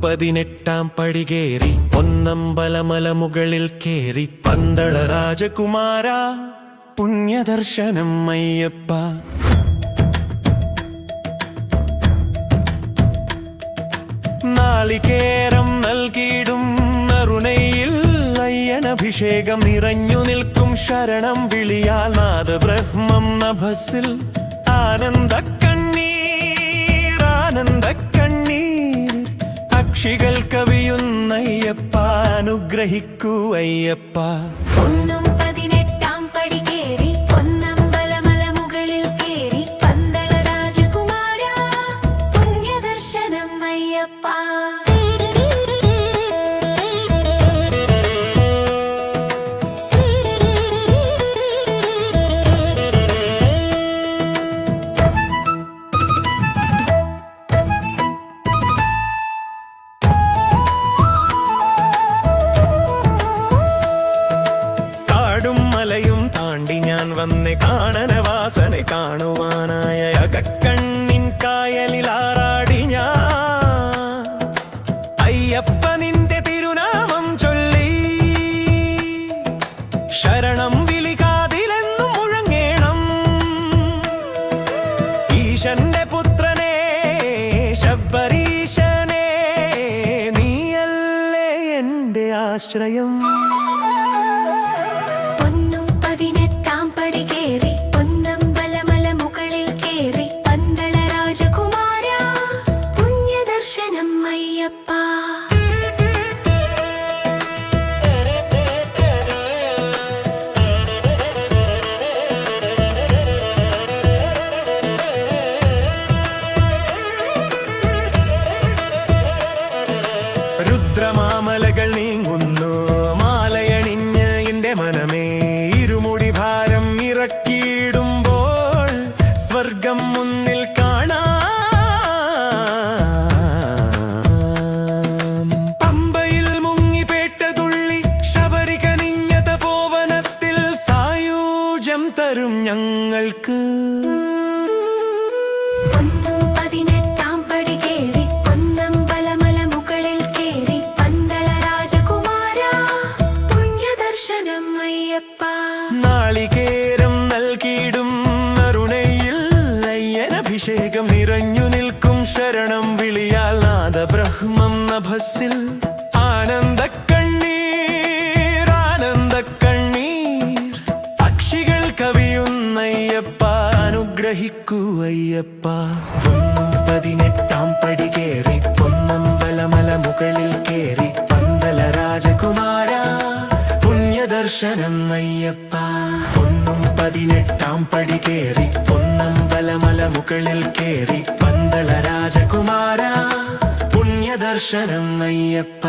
പതിനെട്ടാം പടി കേറി പൊന്നമ്പലമല മുകളിൽ കേറി പന്തള രാജകുമാര പുണ്യദർശനം അയ്യപ്പ. നാളികേരം നൽകിയിടും നറുനയിൽ അയ്യനഭിഷേകം നിറഞ്ഞു നിൽക്കും ശരണം വിളിയാൽ നാദബ്രഹ്മം നഭസിൽ ആനന്ദക്കണ്ണീർ പക്ഷികൾ കവിയുന്നയ്യപ്പ അനുഗ്രഹിക്കൂ അയ്യപ്പ. ഒന്നും 18-ാം പടി കേറി പൊന്നമ്പലമല മുകളിൽ കേറി പന്തള രാജകുമാര പുണ്യദർശനം അയ്യപ്പ. വന്നെ കാണനവാസനെ കാണുവാനായ അകക്കണ്ണിൻ കായലിൽ ആറാടി ഞാൻ അയ്യപ്പ നിന്റെ തിരുനാമം ചൊല്ലി ശരണം വിളികാതിലെന്നും മുഴങ്ങേണം. ഈശന്റെ പുത്രനെ ശബരീശനെ നീയല്ലേ എന്റെ ആശ്രയം. രുദ്രമാമലകൾ നീങ്ങുന്നു മാലയണിഞ്ഞ് എന്റെ മനമേ ഇരുമുടി ഭാരം ഇറക്കിയിടുമ്പോൾ സ്വർഗം മുന്നിൽ കാണാം. പമ്പയിൽ മുങ്ങിപേട്ടതുള്ളി ശബരികനിഞ്ഞ തപോവനത്തിൽ സായൂജ്യം തരും ഞങ്ങൾക്ക്. നാളികേരം നൽകിയിടും നറുനയിൽ അയ്യനഭിഷേകം നിറഞ്ഞു നിൽക്കും ശരണം വിളിയാൽ നാദബ്രഹ്മം നഭസിൽ ആനന്ദക്കണ്ണീർ പക്ഷികൾ കവിയുന്നയ്യപ്പ അനുഗ്രഹിക്കൂ അയ്യപ്പ. 18-ാം പടി കേറി പൊന്നമ്പലമല മുകളിൽ കേറി പന്തള രാജകുമാര ദർശനം അയ്യപ്പ. 18-ാം പടി കേറി പൊന്നമ്പലമല മുകളിൽ കേറി പന്തള രാജകുമാര പുണ്യദർശനം അയ്യപ്പ.